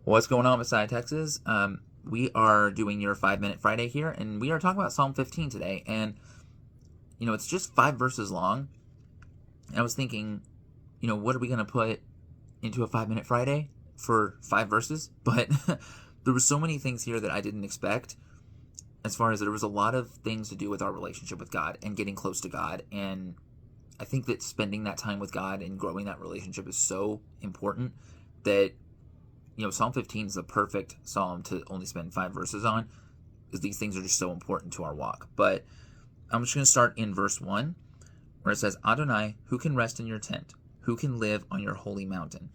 What's going on, Messiah, Texas? We are doing your 5 Minute Friday here, and we are talking about Psalm 15 today. And, it's just 5 verses long. And I was thinking, what are we going to put into a 5 Minute Friday for 5 verses? But there were so many things here that I didn't expect, as far as there was a lot of things to do with our relationship with God and getting close to God. And I think that spending that time with God and growing that relationship is so important that Psalm 15 is the perfect psalm to only spend 5 verses on, because these things are just so important to our walk. But I'm just going to start in verse 1, where it says, Adonai, who can rest in your tent? Who can live on your holy mountain?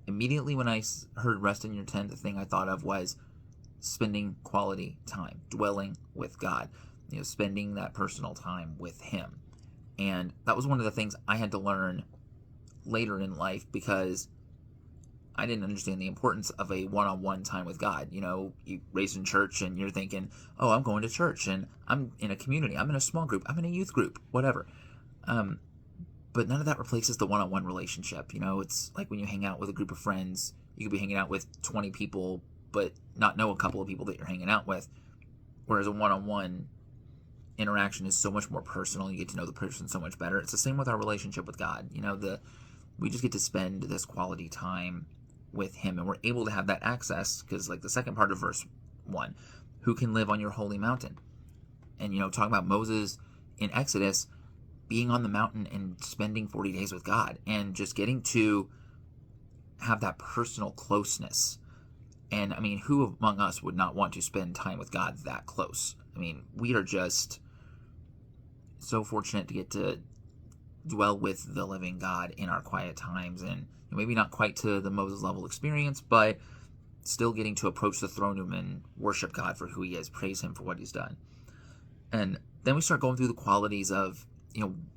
Immediately when I heard rest in your tent, the thing I thought of was spending quality time, dwelling with God, spending that personal time with Him. And that was one of the things I had to learn later in life, because I didn't understand the importance of a one-on-one time with God. You raised in church and you're thinking, oh, I'm going to church and I'm in a community, I'm in a small group, I'm in a youth group, whatever. But none of that replaces the one-on-one relationship. It's like when you hang out with a group of friends, you could be hanging out with 20 people, but not know a couple of people that you're hanging out with. Whereas a one-on-one interaction is so much more personal. You get to know the person so much better. It's the same with our relationship with God. We just get to spend this quality time with Him, and we're able to have that access because, like the second part of verse 1, who can live on your holy mountain? And talking about Moses in Exodus being on the mountain and spending 40 days with God and just getting to have that personal closeness. And I mean, who among us would not want to spend time with God that close? I mean, we are just so fortunate to get to dwell with the living God in our quiet times, and maybe not quite to the Moses level experience, but still getting to approach the throne room and worship God for who He is, praise Him for what He's done. And then we start going through the qualities of,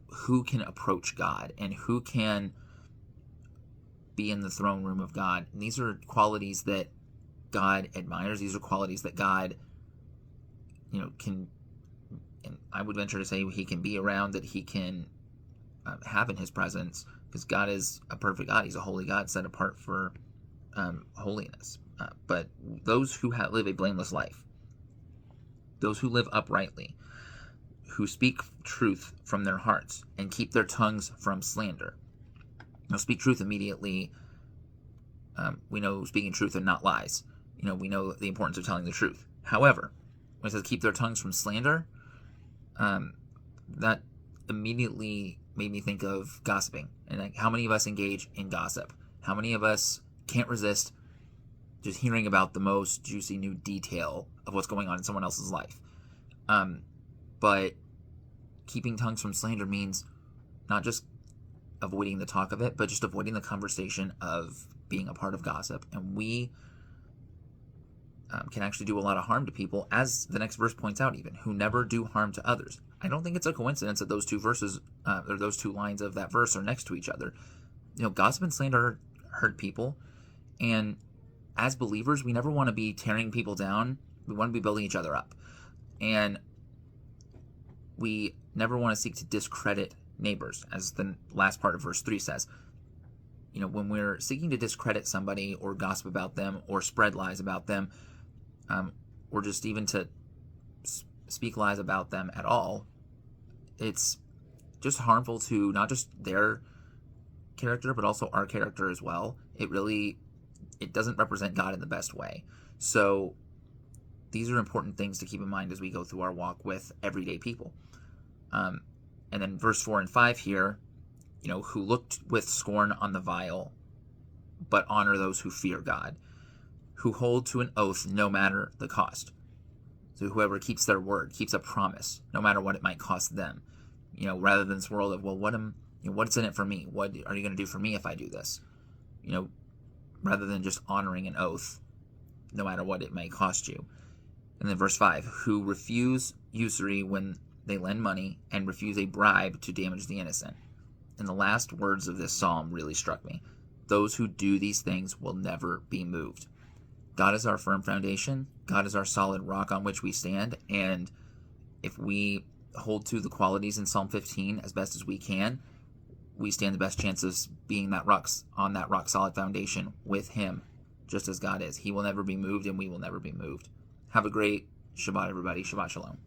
who can approach God and who can be in the throne room of God. And these are qualities that God admires. These are qualities that God, can, and I would venture to say He can be around, that He can have in His presence, because God is a perfect God. He's a holy God set apart for holiness. But those who live a blameless life, those who live uprightly, who speak truth from their hearts and keep their tongues from slander. Speak truth immediately. We know speaking truth and not lies. We know the importance of telling the truth. However, when it says keep their tongues from slander, that immediately made me think of gossiping. And like, how many of us engage in gossip? How many of us can't resist just hearing about the most juicy new detail of what's going on in someone else's life? But keeping tongues from slander means not just avoiding the talk of it, but just avoiding the conversation of being a part of gossip. And we can actually do a lot of harm to people, as the next verse points out, even, who never do harm to others. I don't think it's a coincidence that those two verses, or those two lines of that verse, are next to each other. Gossip and slander hurt people, and as believers, we never want to be tearing people down. We want to be building each other up, and we never want to seek to discredit neighbors, as the last part of verse 3 says. When we're seeking to discredit somebody or gossip about them or spread lies about them, or just even to speak lies about them at all, it's just harmful to not just their character, but also our character as well. It doesn't represent God in the best way. So these are important things to keep in mind as we go through our walk with everyday people. And then verse 4 and 5 here, who looked with scorn on the vile, but honor those who fear God, who hold to an oath no matter the cost. So whoever keeps their word, keeps a promise, no matter what it might cost them, rather than this world of, well, what's in it for me? What are you going to do for me if I do this? Rather than just honoring an oath, no matter what it may cost you. And then verse 5, who refuse usury when they lend money and refuse a bribe to damage the innocent. And the last words of this psalm really struck me. Those who do these things will never be moved. God is our firm foundation. God is our solid rock on which we stand. And if we hold to the qualities in Psalm 15 as best as we can, we stand the best chance of being on that rock solid foundation with Him, just as God is. He will never be moved, and we will never be moved. Have a great Shabbat, everybody. Shabbat Shalom.